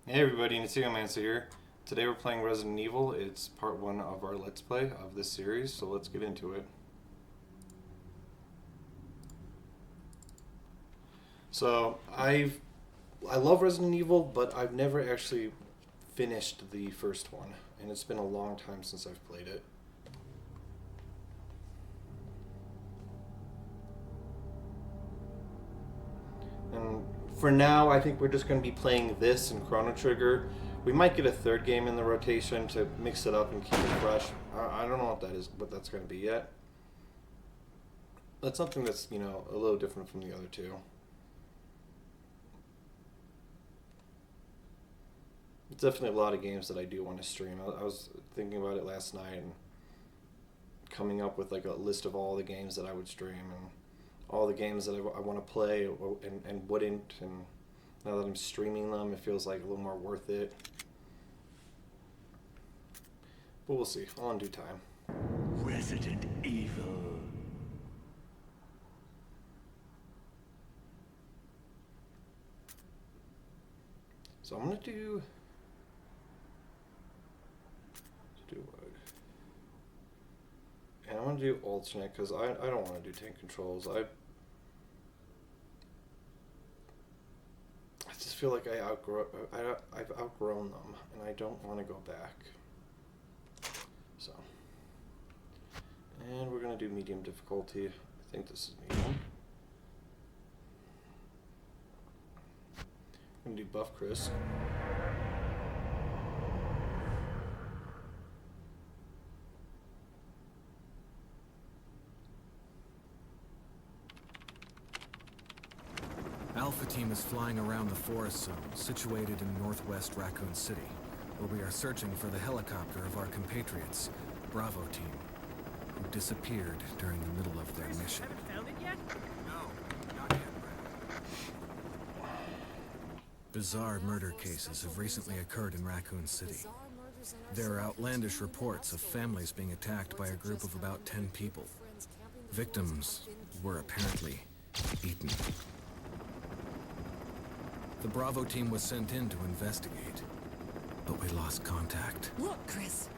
Hey everybody, Nitsuyomancer here. Today we're playing Resident Evil. It's part one of our Let's Play of this series, so let's get into it. So, I love Resident Evil, but I've never actually finished the first one, and it's been a long time since I've played it. And for now, I think we're just going to be playing this and Chrono Trigger. We might get a third game in the rotation to mix it up and keep it fresh. I don't know what that's going to be yet. That's something that's, a little different from the other two. It's definitely a lot of games that I do want to stream. I was thinking about it last night and coming up with like a list of all the games that I would stream and all the games that I want to play and wouldn't. And now that I'm streaming them, it feels like a little more worth it. But we'll see. All in due time. Resident Evil. So I'm gonna do what? And I'm gonna do alternate because I don't want to do tank controls. I just feel like I've outgrown them and I don't want to go back. So, and we're gonna do medium difficulty. I think this is medium. I'm gonna do buff Chris. Alpha Team is flying around the forest zone, situated in northwest Raccoon City, where we are searching for the helicopter of our compatriots, Bravo Team, who disappeared during the middle of their mission. Haven't found it yet? No, not yet, Brad. Bizarre murder cases have recently occurred in Raccoon City. There are outlandish reports of families being attacked by a group of about 10 people. Victims were apparently eaten. The Bravo Team was sent in to investigate, but we lost contact. Look, Chris.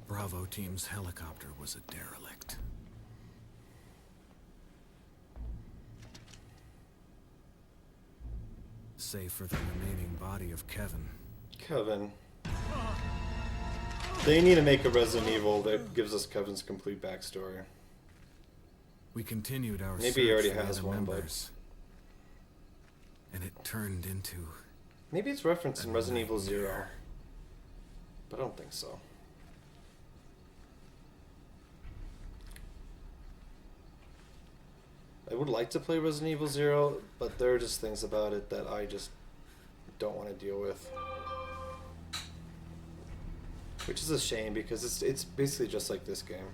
Bravo Team's helicopter was a derelict. Save for the remaining body of Kevin. Kevin. They need to make a Resident Evil that gives us Kevin's complete backstory. We continued our Maybe he already search for has other one, members, and it turned into... Maybe it's referenced in Resident Evil 0. But I don't think so. I would like to play Resident Evil 0, but there are just things about it that I just don't want to deal with. Which is a shame because it's basically just like this game.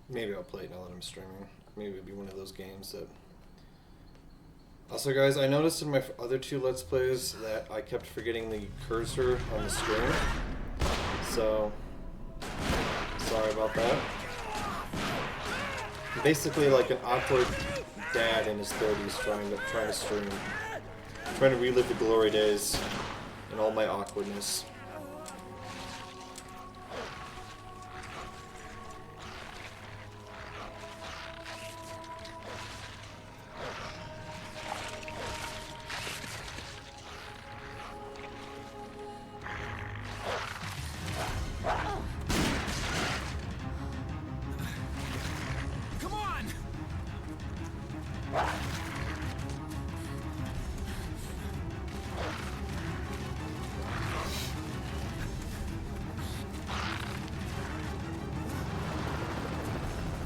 Maybe I'll play it now that I'm streaming. Maybe it'll be one of those games that... Also guys, I noticed in my other two Let's Plays that I kept forgetting the cursor on the screen. So, sorry about that. I'm basically like an awkward dad in his 30s trying to stream. Trying to relive the glory days and all my awkwardness. Come on!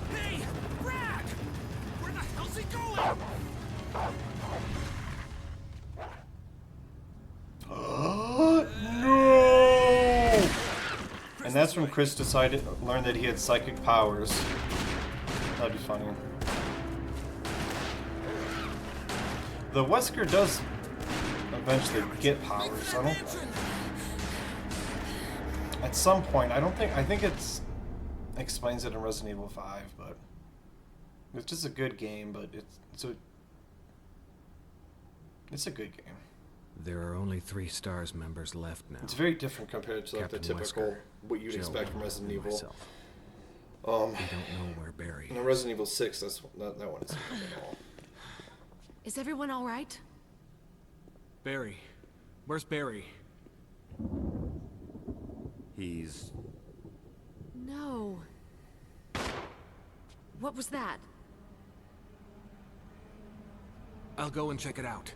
Hey! Brad! Where the hell's he going? No! And that's when Chris learned that he had psychic powers. That'd be funny. The Wesker does eventually get powers. I don't. at some point, I think it's explains it in Resident Evil 5, but it's just a good game, but it's a good game. There are only 3 STARS members left now. It's very different compared to like the Captain typical Wesker, what you'd Jill, expect from Resident and Evil. myself. We don't know where Barry in is. Resident Evil 6, that one isn't good at all. Is everyone all right? Barry. Where's Barry? He's... No. What was that? I'll go and check it out.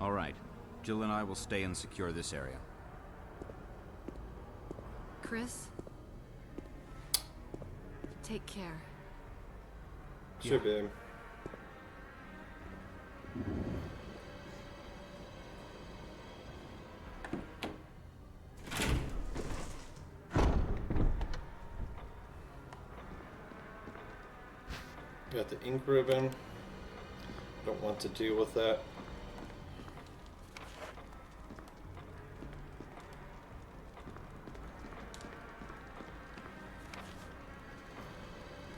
All right. Jill and I will stay and secure this area. Chris? Take care. Sure, babe. Got the ink ribbon. Don't want to deal with that.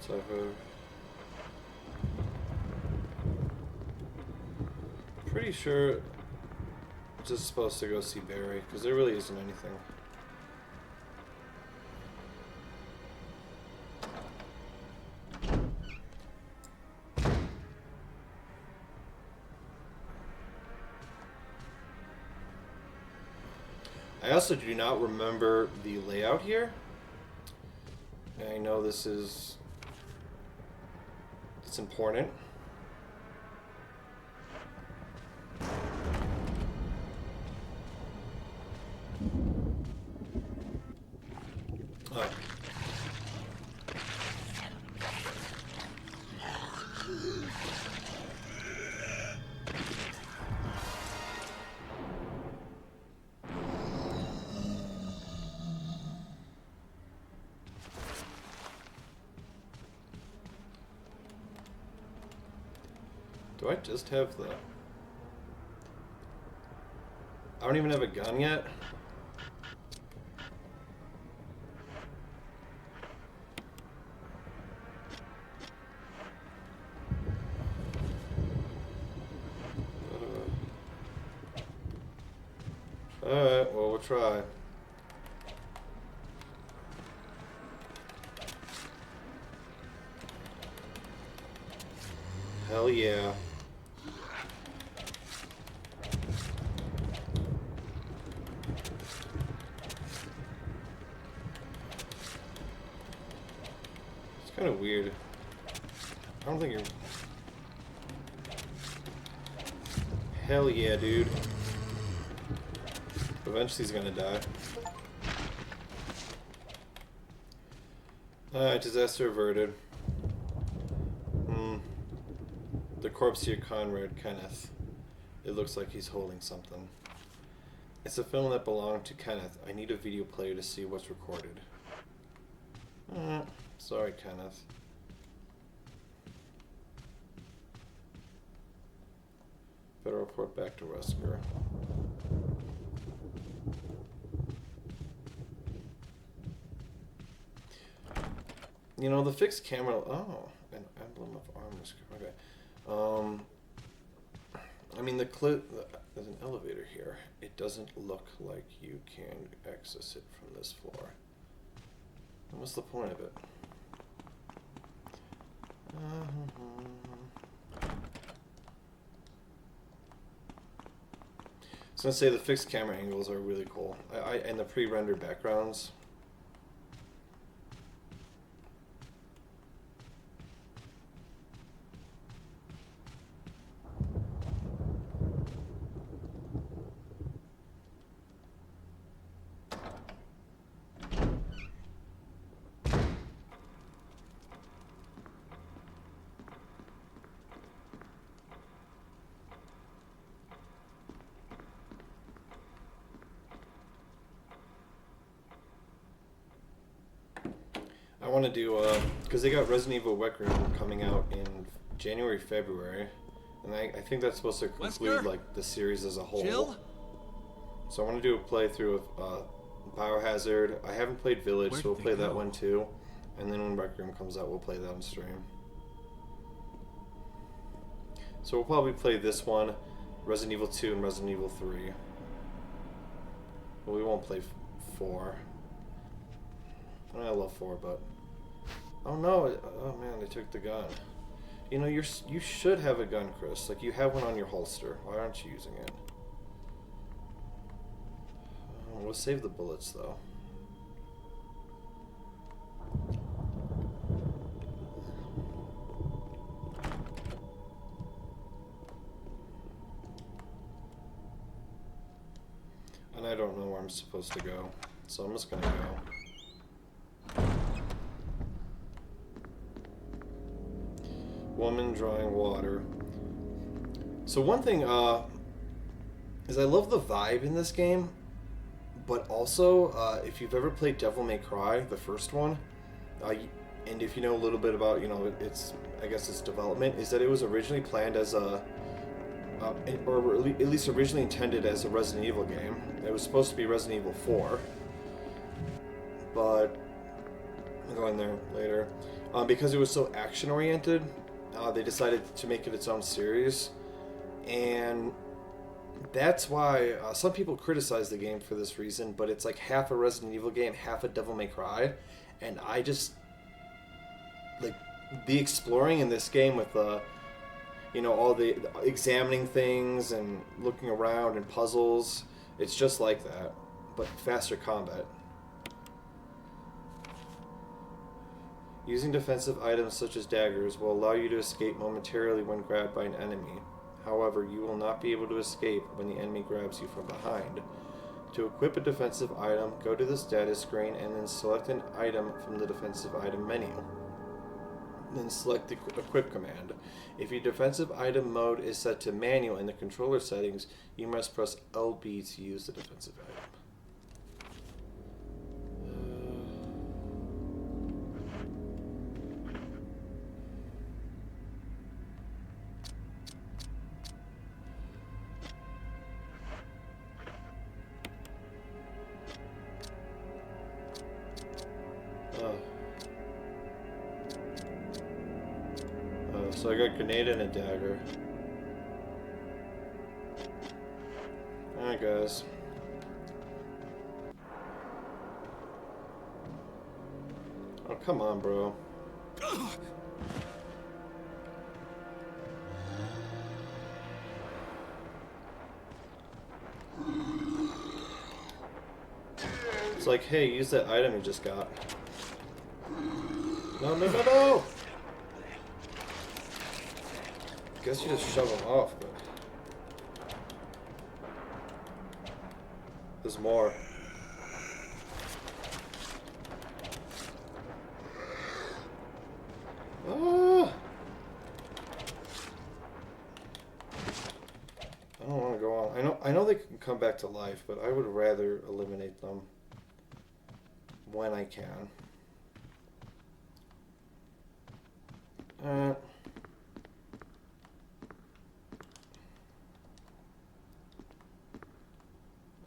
So, pretty sure just supposed to go see Barry, because there really isn't anything. I also do not remember the layout here. I know it's important. Do I just have the... I don't even have a gun yet? Alright, well, we'll try. Hell yeah. It's kind of weird. I don't think you're... Hell yeah, dude. Eventually he's gonna die. Alright, disaster averted. The corpse here, Conrad Kenneth. It looks like he's holding something. It's a film that belonged to Kenneth. I need a video player to see what's recorded. Sorry, Kenneth. Better report back to Wesker. You know, the fixed camera... Oh, an emblem of armor. Okay. I mean, there's an elevator here. It doesn't look like you can access it from this floor. What's the point of it? I was gonna say the fixed camera angles are really cool. And the pre-rendered backgrounds. I want to do, because they got Resident Evil Requiem coming out in January, February, and I think that's supposed to conclude, Wesker? like, the series as a whole. Jill? So I want to do a playthrough of Biohazard. I haven't played Village, Where'd so we'll they play that go? one too. And then when Rec Room comes out, we'll play that on stream. So we'll probably play this one, Resident Evil 2 and Resident Evil 3. But we won't play 4. I mean, I love 4, but... Oh no, oh man, they took the gun. You know, you should have a gun, Chris. Like, you have one on your holster. Why aren't you using it? We'll save the bullets, though. And I don't know where I'm supposed to go, so I'm just gonna go. Woman drawing water. So one thing is I love the vibe in this game, but also if you've ever played Devil May Cry, the first one, and if you know a little bit about, you know, I guess its development, is that it was originally planned as a or at least originally intended as a Resident Evil game. It was supposed to be Resident Evil 4, but I'll go in there later. Because it was so action-oriented, they decided to make it its own series, and that's why some people criticize the game for this reason, but it's like half a Resident Evil game, half a Devil May Cry, and I just, like, the exploring in this game with you know, all the examining things and looking around and puzzles. It's just like that, but faster combat. Using defensive items such as daggers will allow you to escape momentarily when grabbed by an enemy. However, you will not be able to escape when the enemy grabs you from behind. To equip a defensive item, go to the status screen and then select an item from the defensive item menu. Then select the equip command. If your defensive item mode is set to manual in the controller settings, you must press LB to use the defensive item. So I got a grenade and a dagger. Alright, guys. Oh, come on, bro. It's like, hey, use that item you just got. No, no, no, no! I guess you just shove them off, but... There's more. Ah! I don't want to go on. I know they can come back to life, but I would rather eliminate them when I can.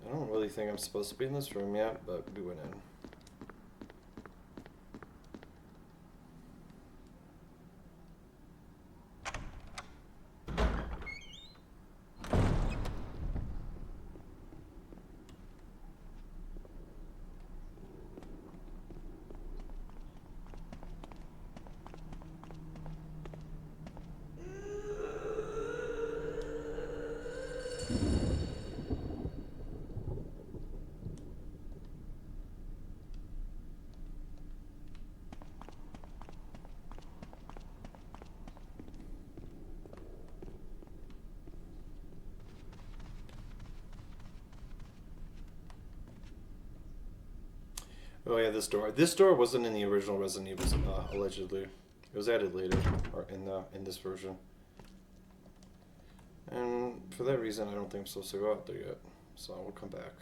I don't really think I'm supposed to be in this room yet, but we went in. Oh yeah, this door. This door wasn't in the original Resident Evil, allegedly. It was added later, or in this version. And for that reason, I don't think I'm supposed to go out there yet. So we'll come back.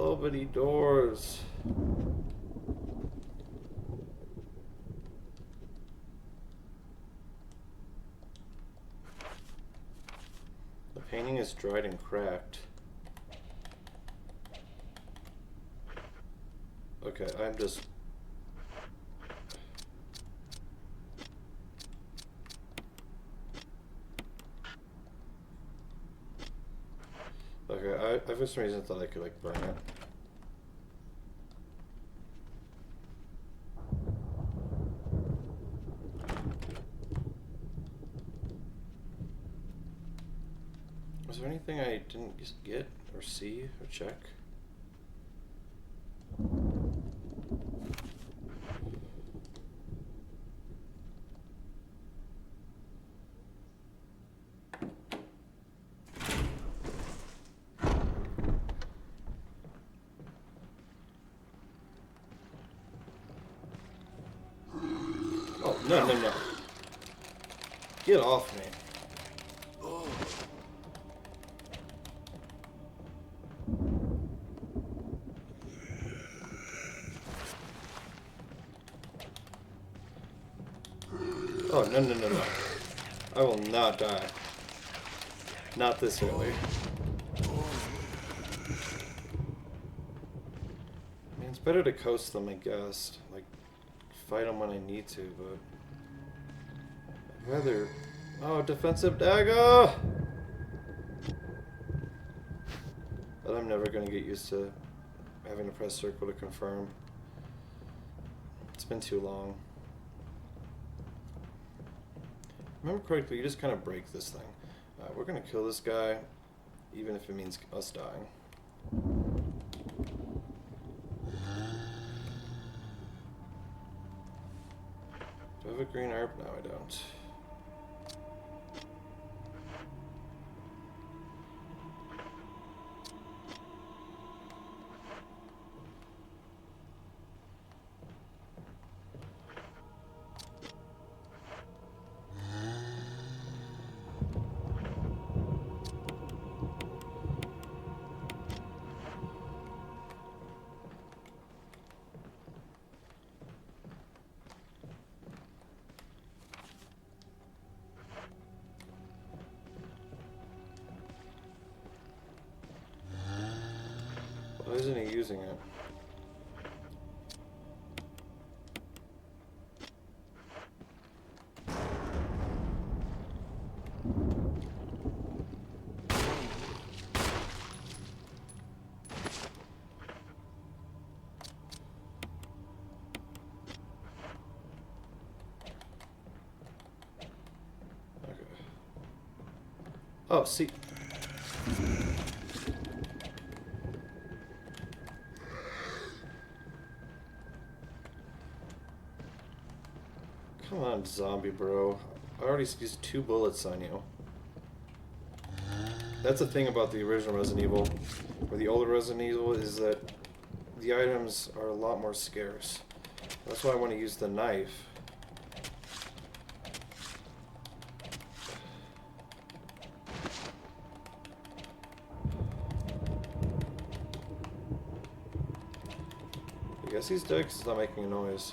so many doors. The painting is dried and cracked. Okay, I'm just... Okay, I for some reason thought I could like burn it. Was there anything I didn't get or see or check? Oh, no, no, no. Get off me. Oh, no, no, no, no. I will not die. Not this early. I mean, it's better to coast them, I guess. Like, fight them when I need to, but... I'd rather... Oh, defensive dagger! But I'm never going to get used to having to press circle to confirm. It's been too long. Remember correctly, you just kind of break this thing. We're going to kill this guy, even if it means us dying. Do I have a green herb? No, I don't. Why isn't he using it? Okay. Oh, see. Come on, zombie bro. I already used 2 bullets on you. That's the thing about the original Resident Evil, or the older Resident Evil, is that the items are a lot more scarce. That's why I want to use the knife. I guess he's dead because he's not making a noise.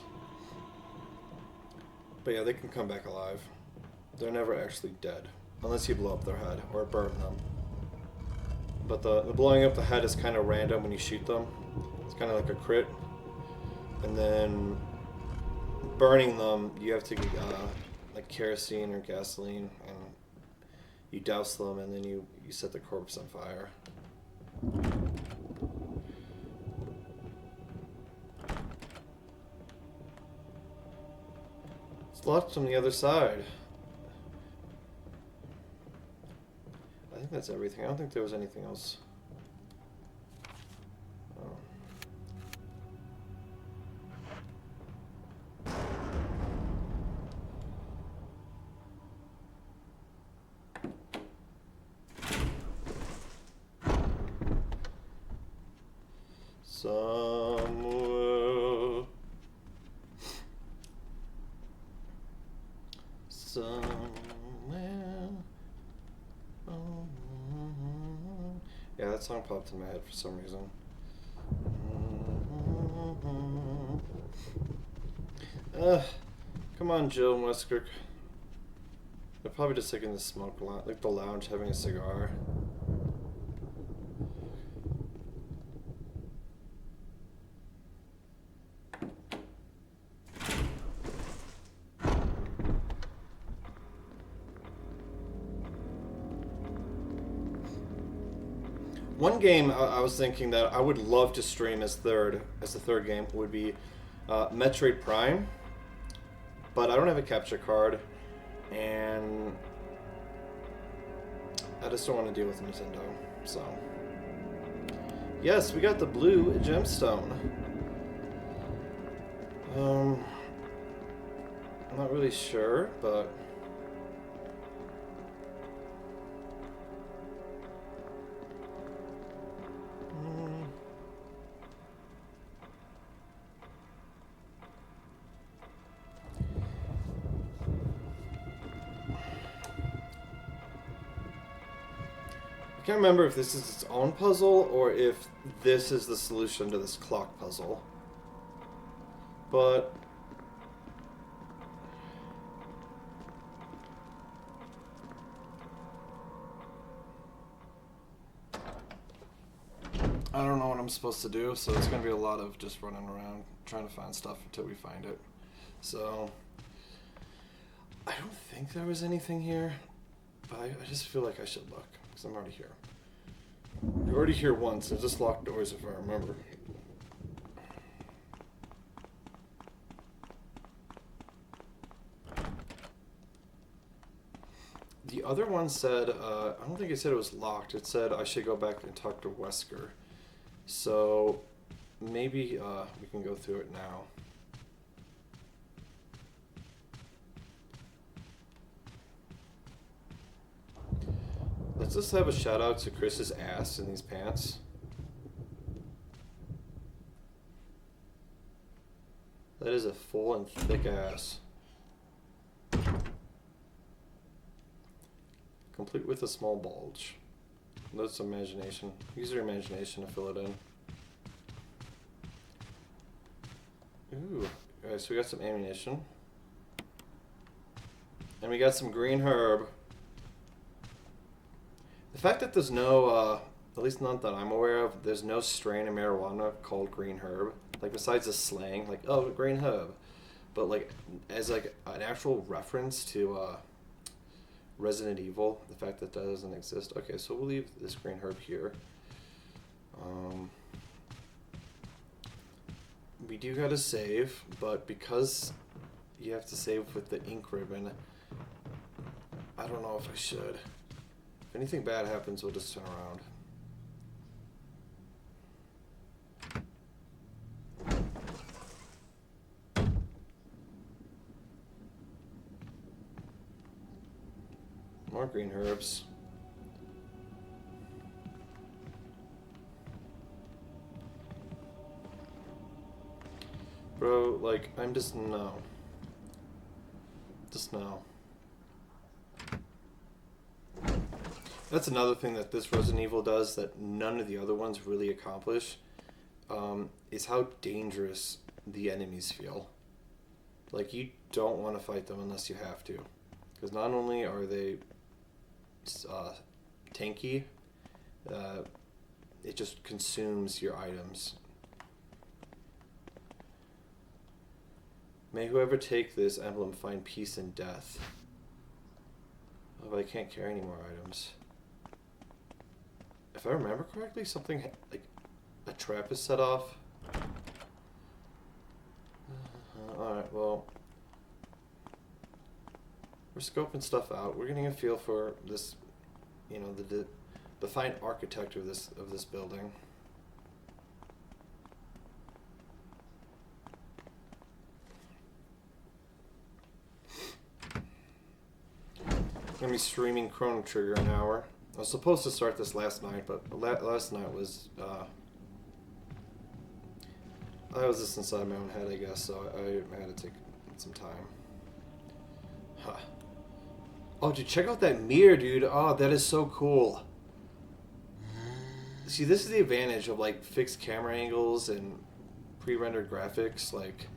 But yeah, they can come back alive. They're never actually dead. Unless you blow up their head or burn them. But the blowing up the head is kind of random when you shoot them. It's kind of like a crit. And then burning them, you have to get like kerosene or gasoline. And you douse them and then you set the corpse on fire. Locked from the other side. I think that's everything. I don't think there was anything else. Oh. Somewhere. Somewhere. Oh. Yeah, that song popped in my head for some reason. Come on, Jill and Wesker. They're probably just taking the smoke, like the lounge, having a cigar. One game I was thinking that I would love to stream as the third game would be Metroid Prime, but I don't have a capture card, and I just don't want to deal with Nintendo. So, yes, we got the blue gemstone. I'm not really sure, but. I can't remember if this is its own puzzle or if this is the solution to this clock puzzle. But I don't know what I'm supposed to do, so it's going to be a lot of just running around trying to find stuff until we find it. So I don't think there was anything here, but I just feel like I should look. Because I'm already here. You're already here once. There's just locked doors if I remember. The other one said, I don't think it said it was locked. It said I should go back and talk to Wesker. So maybe we can go through it now. Let's just have a shout out to Chris's ass in these pants. That is a full and thick ass. Complete with a small bulge. That's imagination. Use your imagination to fill it in. Ooh. Alright, so we got some ammunition. And we got some green herb. The fact that there's no, at least not that I'm aware of, there's no strain of marijuana called green herb. Like, besides the slang, like, oh, green herb. But, like, as, like, an actual reference to, Resident Evil, the fact that that doesn't exist. Okay, so we'll leave this green herb here. We do gotta save, but because you have to save with the ink ribbon, I don't know if I should. If anything bad happens, we'll just turn around. More green herbs. Bro, like, I'm just no. Just no. That's another thing that this Resident Evil does that none of the other ones really accomplish, is how dangerous the enemies feel. Like, you don't want to fight them unless you have to. Because not only are they tanky, it just consumes your items. May whoever take this emblem find peace in death. Oh, but I can't carry any more items. If I remember correctly, something like a trap is set off. Alright, well, we're scoping stuff out. We're getting a feel for this, you know, the fine architecture of this building. I'm gonna be streaming Chrono Trigger an hour. I was supposed to start this last night, but last night was I was just inside my own head, I guess, so I had to take some time. Huh. Oh, dude, check out that mirror, dude. Oh, that is so cool. See, this is the advantage of, like, fixed camera angles and pre-rendered graphics. Like,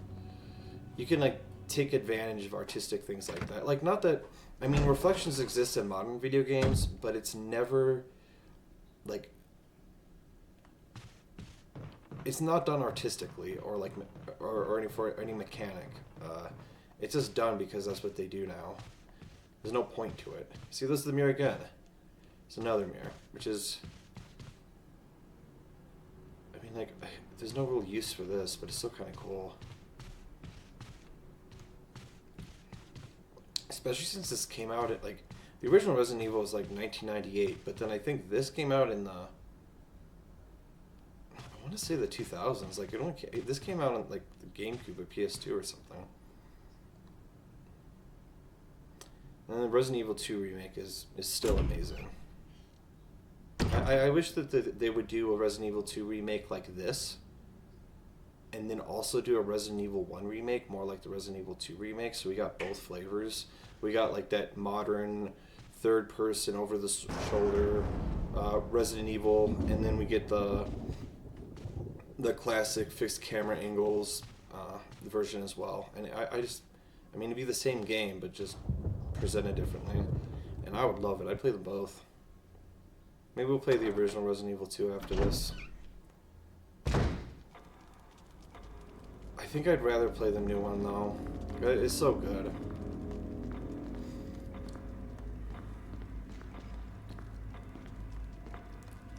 you can, like, take advantage of artistic things like that. Like, not that, I mean, reflections exist in modern video games, but it's never, like, it's not done artistically or like, or any for any mechanic. It's just done because that's what they do now. There's no point to it. See, this is the mirror again. It's another mirror, which is, I mean, like, there's no real use for this, but it's still kind of cool. Especially since this came out at, like, the original Resident Evil was like 1998, but then I think this came out in the, I want to say the 2000s. Like, this came out on like the GameCube or PS2 or something. And the Resident Evil 2 remake is still amazing. I wish that they would do a Resident Evil 2 remake like this, and then also do a Resident Evil 1 remake, more like the Resident Evil 2 remake, so we got both flavors. We got like that modern third person over the shoulder Resident Evil, and then we get the classic fixed camera angles version as well. And I mean, it'd be the same game, but just presented differently. And I would love it. I'd play them both. Maybe we'll play the original Resident Evil 2 after this. I think I'd rather play the new one, though. It's so good.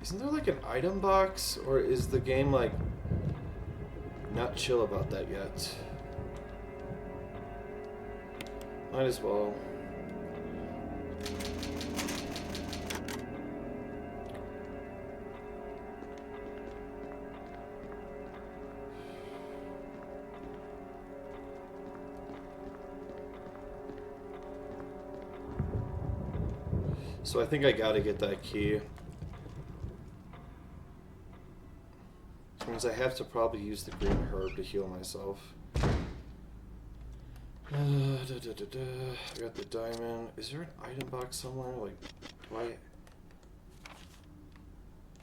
Isn't there like an item box? Or is the game like not chill about that yet? Might as well. So I think I gotta get that key. Which means I have to probably use the green herb to heal myself. I got the diamond. Is there an item box somewhere? Like, do I...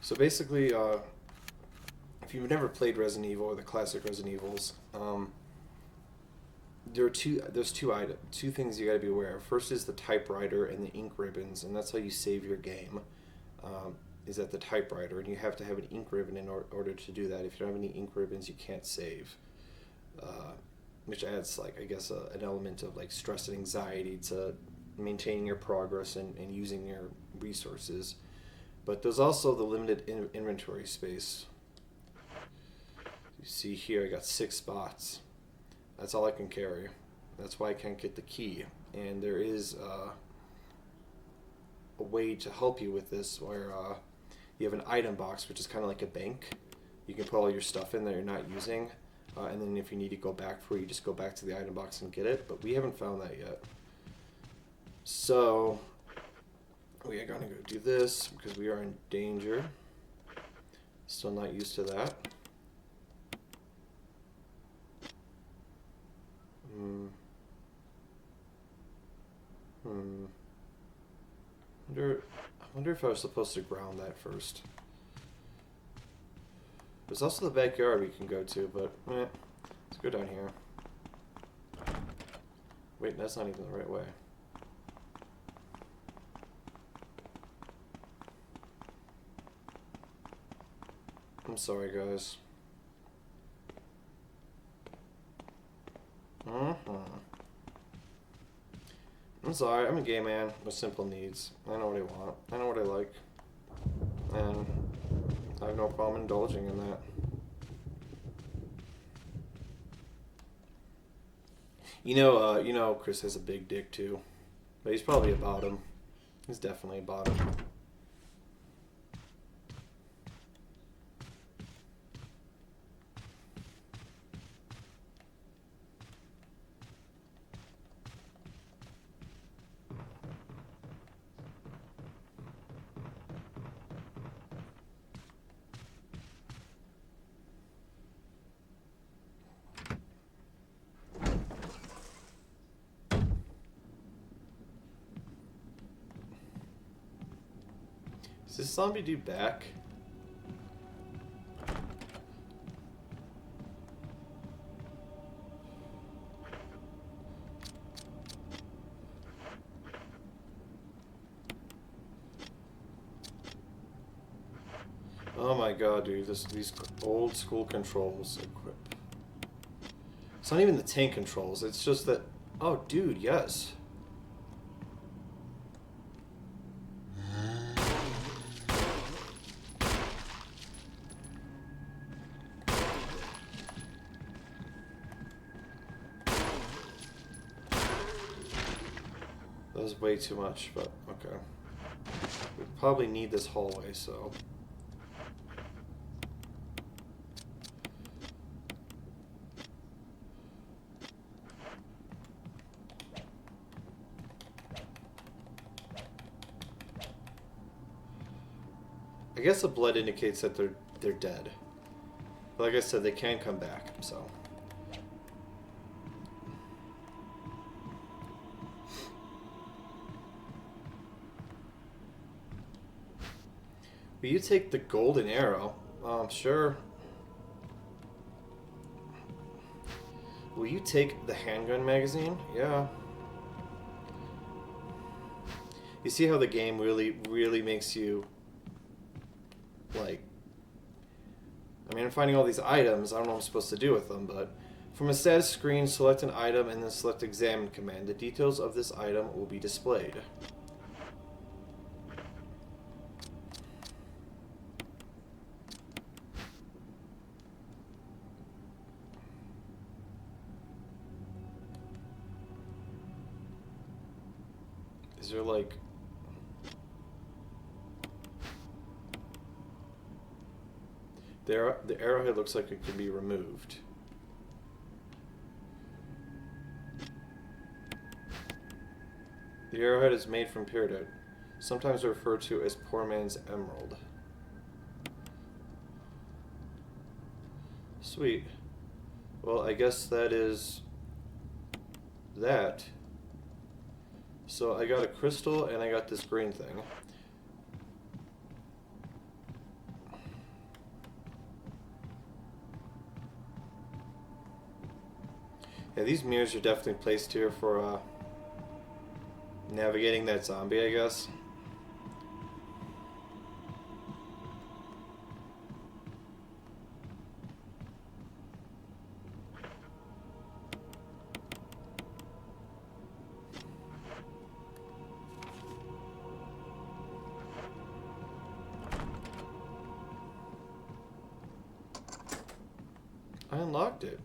So basically, if you've never played Resident Evil or the classic Resident Evils, there's two things you got to be aware of. First is the typewriter and the ink ribbons, and that's how you save your game. Is at the typewriter, and you have to have an ink ribbon in order to do that. If you don't have any ink ribbons, you can't save. Which adds, like, I guess, an element of like stress and anxiety to maintaining your progress and using your resources. But there's also the limited inventory space. You see here, I got 6 spots. That's all I can carry. That's why I can't get the key. And there is a way to help you with this, where you have an item box, which is kind of like a bank. You can put all your stuff in that you're not using. And then if you need to go back for it, you just go back to the item box and get it. But we haven't found that yet. So we are going to go do this because we are in danger. Still not used to that. I wonder if I was supposed to ground that first. There's also the backyard we can go to, but let's go down here. Wait, that's not even the right way. I'm sorry, guys. I'm sorry, I'm a gay man with simple needs. I know what I want. I know what I like. And I have no problem indulging in that. You know, Chris has a big dick too. But he's probably a bottom. He's definitely a bottom. Is this zombie dude back? Oh my god, dude, these old school controls. Equip. It's not even the tank controls, it's just that... Oh, dude, yes. That was way too much, but okay. We probably need this hallway, so... I guess the blood indicates that they're dead. But like I said, they can come back, so... Will you take the golden arrow? Sure. Will you take the handgun magazine? Yeah. You see how the game really makes you, like... I mean, I'm finding all these items. I don't know what I'm supposed to do with them, but... From a status screen, select an item and then select Examine command. The details of this item will be displayed. Is there like... The arrowhead looks like it can be removed. The arrowhead is made from peridot, sometimes referred to as poor man's emerald. Sweet. Well, I guess that is that. So I got a crystal and I got this green thing. Yeah, these mirrors are definitely placed here for navigating that zombie, I guess. I unlocked it.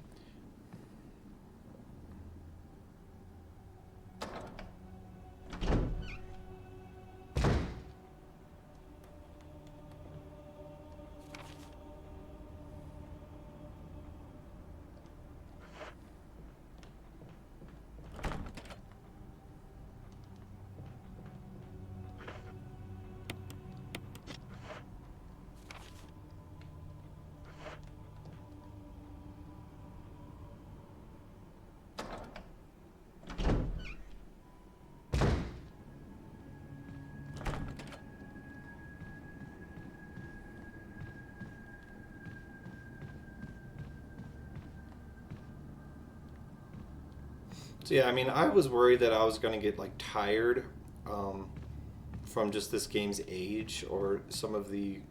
So yeah, I mean, I was worried that I was going to get like tired from just this game's age or some of the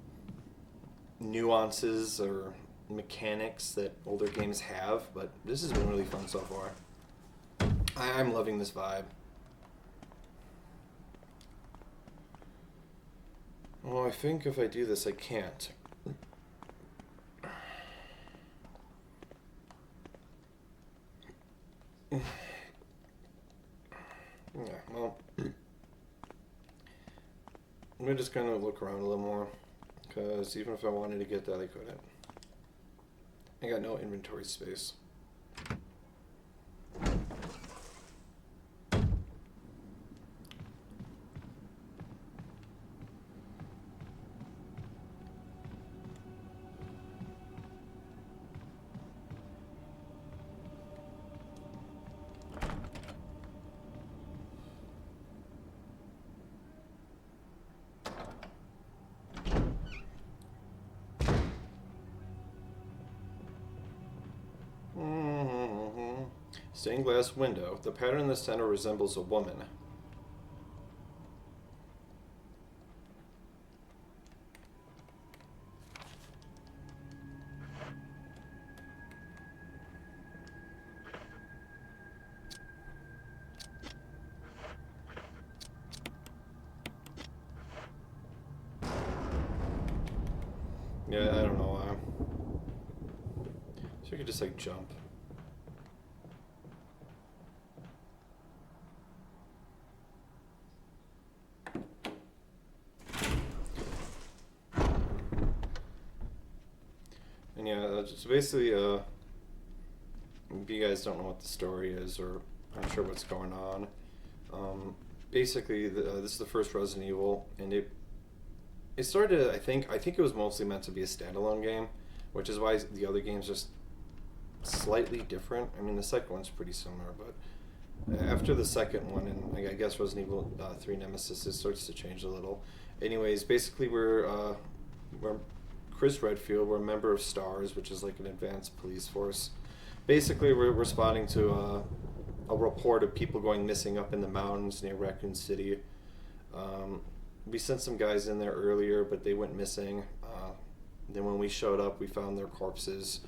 nuances or mechanics that older games have, but this has been really fun so far. I'm loving this vibe. Well, I think if I do this, I can't. Yeah, well, I'm just gonna look around a little more, because even if I wanted to get that, I couldn't. I got no inventory space. Stained glass window. The pattern in the center resembles a woman. Yeah, I don't know why. So I could just like jump. And yeah, just basically, if you guys don't know what the story is, or I'm sure what's going on, basically, this is the first Resident Evil, and it started. I think it was mostly meant to be a standalone game, which is why the other games are slightly different. I mean, the second one's pretty similar, but after the second one, and I guess Resident Evil 3 Nemesis, it starts to change a little. Anyways, basically, we're Chris Redfield. We're a member of STARS, which is like an advanced police force. Basically, we're responding to a report of people going missing up in the mountains near Raccoon City. We sent some guys in there earlier, but they went missing. Then when we showed up, we found their corpses.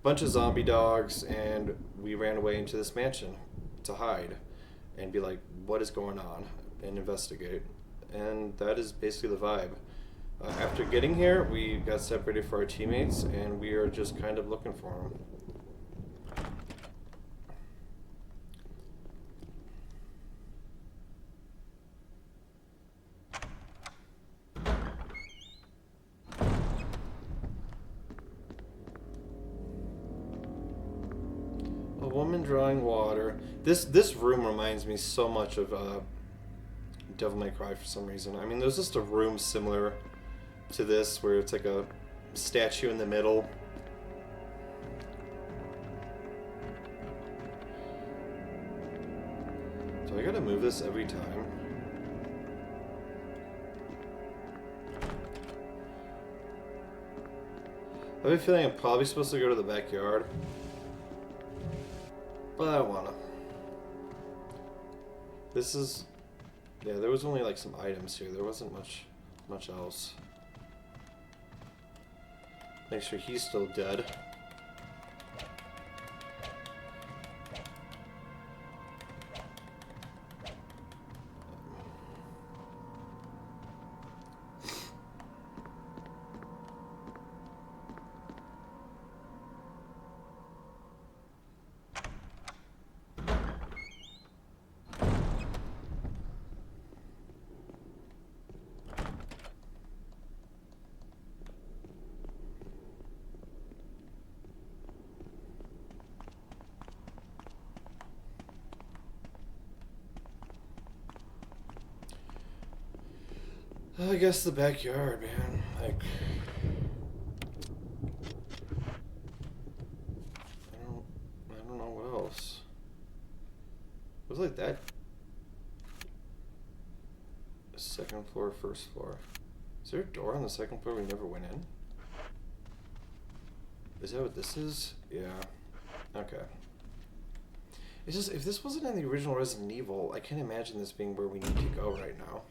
Bunch of zombie dogs, and we ran away into this mansion to hide and be like, what is going on, and investigate. And that is basically the vibe. After getting here, we got separated for our teammates, and we are just kind of looking for them. A woman drawing water. This room reminds me so much of Devil May Cry for some reason. I mean, there's just a room similar to this where it's like a statue in the middle. Do I gotta move this every time? I have a feeling I'm probably supposed to go to the backyard. But I don't wanna. This is... Yeah, there was only like some items here. There wasn't much else. Make sure he's still dead. I guess the backyard, man. Like, I don't know what else. It was like that. Second floor, first floor. Is there a door on the second floor we never went in? Is that what this is? Yeah. Okay. It's just, if this wasn't in the original Resident Evil, I can't imagine this being where we need to go right now.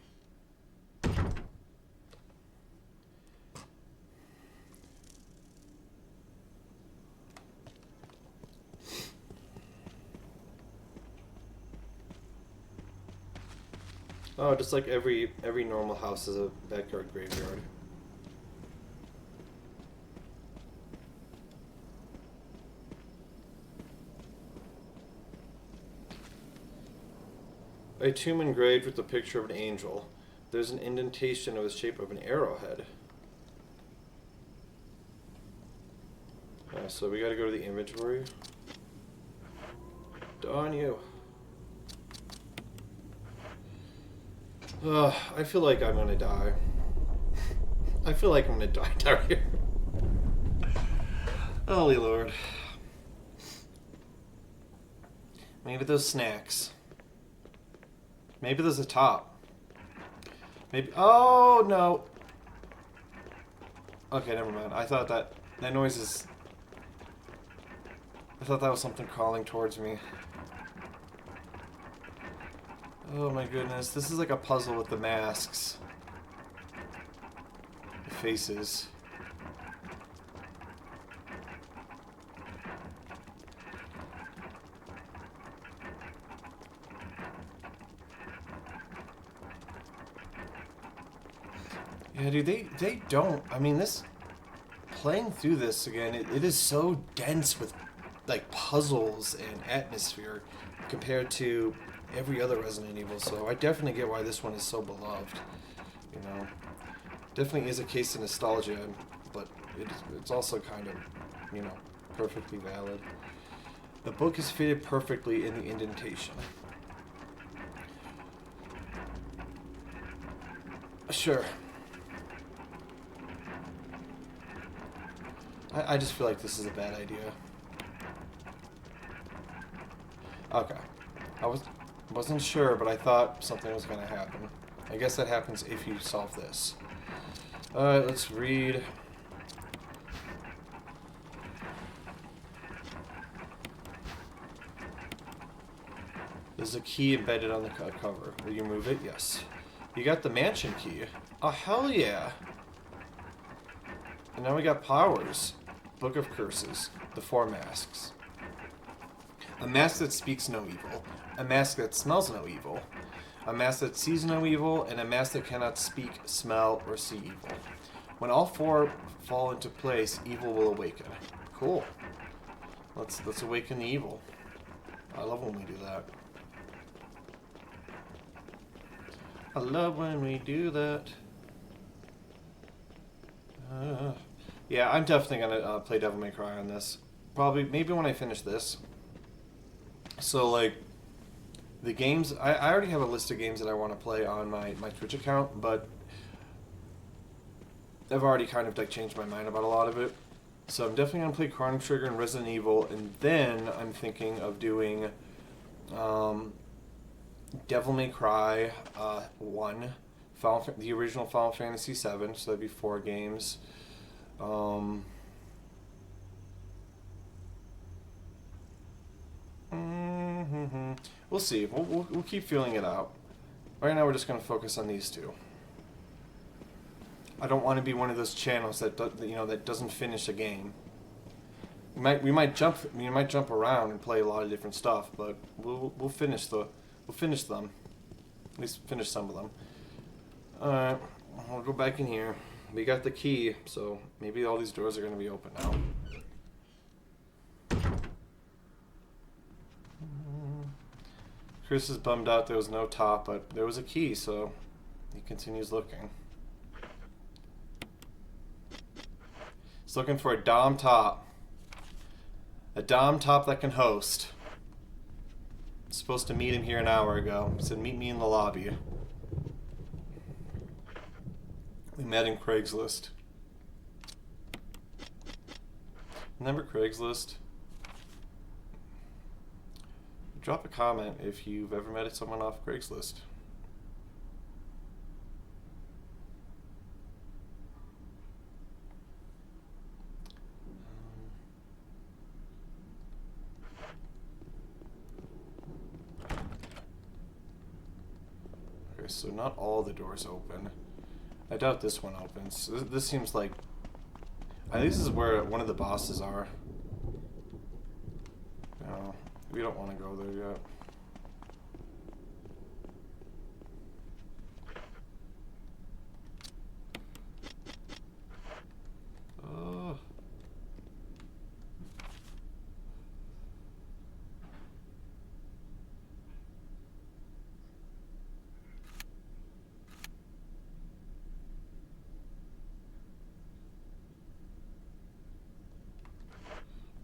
Oh, just like every normal house is a backyard graveyard. A tomb engraved with the picture of an angel. There's an indentation of the shape of an arrowhead. So we gotta go to the inventory. Darn you. I feel like I'm gonna die. I feel like I'm gonna die down here. Holy Lord. Maybe those snacks. Maybe there's a top. Maybe. Oh no. Okay, never mind. I thought that noise is. I thought that was something crawling towards me. Oh my goodness, this is like a puzzle with the masks. The faces. Yeah, dude, they don't. I mean, this playing through this again, it is so dense with like puzzles and atmosphere compared to every other Resident Evil. So I definitely get why this one is so beloved. You know, definitely is a case of nostalgia, but it's also kind of, you know, perfectly valid. The book is fitted perfectly in the indentation. Sure. I just feel like this is a bad idea. Okay. Wasn't sure, but I thought something was going to happen. I guess that happens if you solve this. Alright, let's read. There's a key embedded on the cover. Will you move it? Yes. You got the mansion key. Oh, hell yeah. And now we got powers. Book of Curses. The 4 masks. A mask that speaks no evil. A mask that smells no evil. A mask that sees no evil. And a mask that cannot speak, smell, or see evil. When all 4 fall into place, evil will awaken. Cool. Let's awaken the evil. I love when we do that. I love when we do that. Yeah, I'm definitely gonna play Devil May Cry on this. Probably, maybe when I finish this. So, like, the games, I already have a list of games that I want to play on my Twitch account, but I've already kind of, like, changed my mind about a lot of it. So I'm definitely gonna play Chrono Trigger and Resident Evil, and then I'm thinking of doing, Devil May Cry 1, the original Final Fantasy 7, so that'd be 4 games. We'll see. We'll keep feeling it out. Right now we're just going to focus on these 2. I don't want to be one of those channels that that doesn't finish a game. We might jump around and play a lot of different stuff, but we'll finish them. At least finish some of them. Alright, we'll go back in here. We got the key, so maybe all these doors are going to be open now. Chris is bummed out there was no top, but there was a key, so he continues looking. He's looking for a Dom top. A Dom top that can host. Supposed to meet him here an hour ago. He said, meet me in the lobby. We met in Craigslist. Remember Craigslist? Drop a comment if you've ever met someone off Craigslist. Okay, so not all the doors open. I doubt this one opens. This seems like... I think this is where one of the bosses are. No, we don't want to go there yet.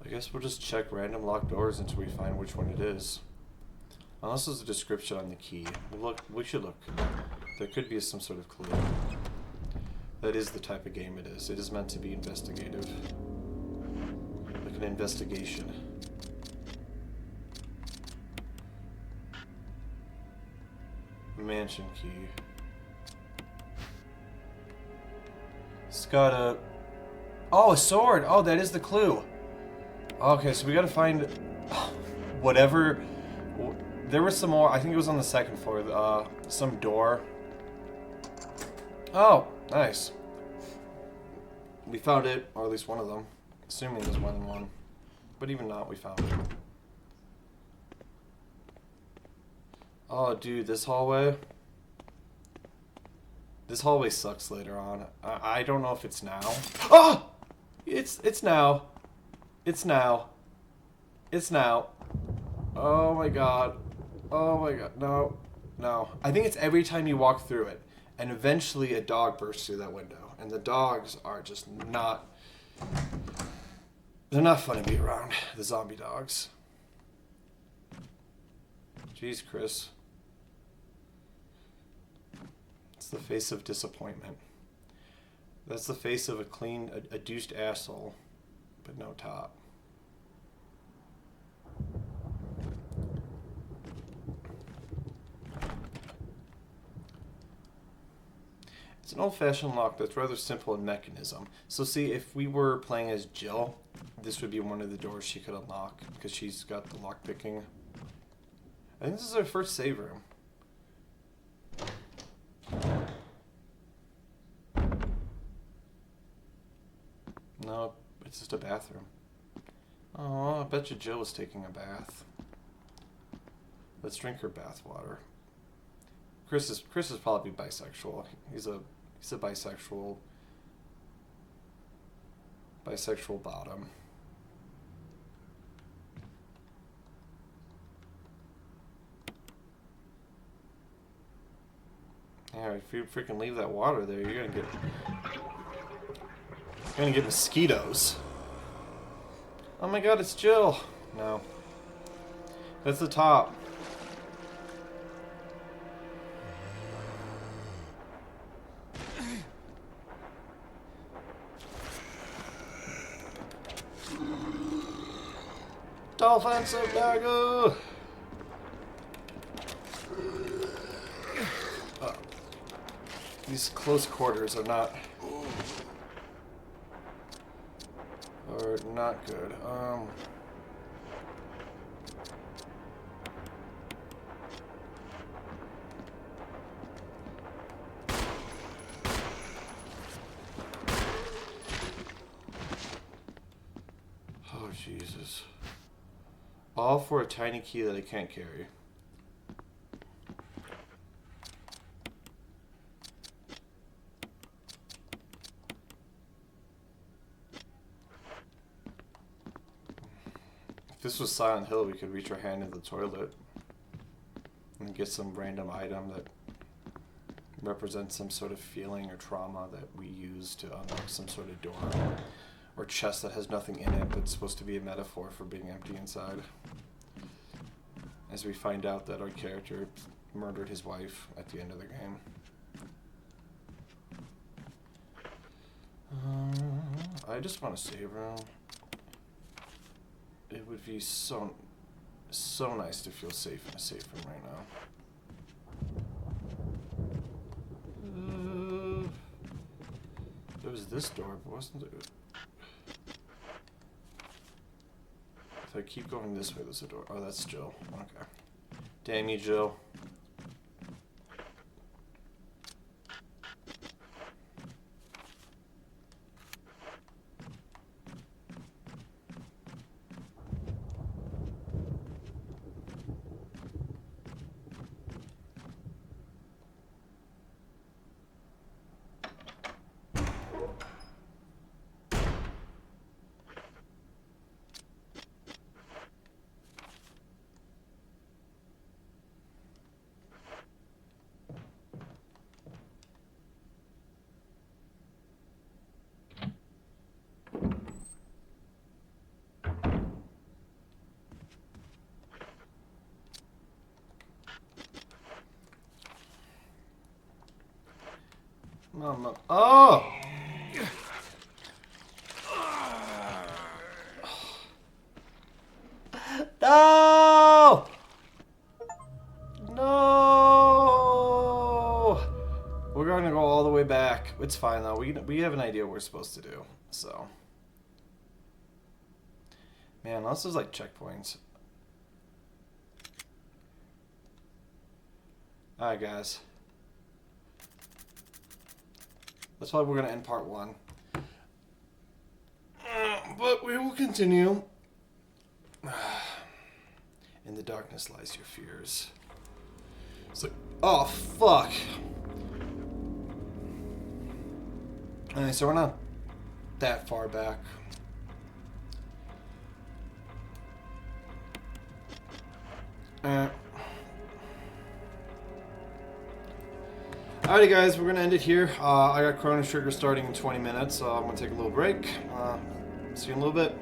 I guess we'll just check random locked doors until we find which one it is. Unless there's a description on the key. We should look. There could be some sort of clue. That is the type of game it is. It is meant to be investigative. Like an investigation. Mansion key. It's got a... Oh, a sword! Oh, that is the clue! Okay, so we gotta find whatever. There was some more. I think it was on the second floor. Some door. Oh, nice. We found it, or at least one of them. Assuming there's more than one, but even not, we found it. Oh, dude, this hallway. This hallway sucks later on. I don't know if it's now. Oh! It's now. It's now. It's now. Oh my god. Oh my god. No. No. I think it's every time you walk through it. And eventually a dog bursts through that window. And the dogs are just not... They're not fun to be around. The zombie dogs. Jeez, Chris. It's the face of disappointment. That's the face of a douched asshole, but no top. It's an old-fashioned lock that's rather simple in mechanism. So see, if we were playing as Jill, this would be one of the doors she could unlock, because she's got the lock picking. I think this is our first save room. No, it's just a bathroom. Oh, I bet you Jill was taking a bath. Let's drink her bath water. Chris is probably bisexual. He's a bisexual bottom. Yeah, if you freaking leave that water there, you're gonna get mosquitoes. Oh my god, it's Jill. No. That's the top. Dolphins of Dago! These close quarters are not good. Oh Jesus. All for a tiny key that I can't carry. If this was Silent Hill, we could reach our hand in the toilet and get some random item that represents some sort of feeling or trauma that we use to unlock some sort of door or chest that has nothing in it, but it's supposed to be a metaphor for being empty inside. As we find out that our character murdered his wife at the end of the game. I just want to save room. It would be so nice to feel safe in a safe room right now. There was this door, but wasn't there? If I keep going this way, there's a door. Oh, that's Jill. Okay. Damn you, Jill. Mama. Oh! No! No! We're going to go all the way back. It's fine though. We have an idea what we're supposed to do. So, man, unless there's like checkpoints. All right, guys. That's why we're going to end part 1. But we will continue. In the darkness lies your fears. It's like, oh, fuck. Alright, so we're not that far back. Alrighty guys, we're going to end it here. I got Chrono Trigger starting in 20 minutes, so I'm going to take a little break. See you in a little bit.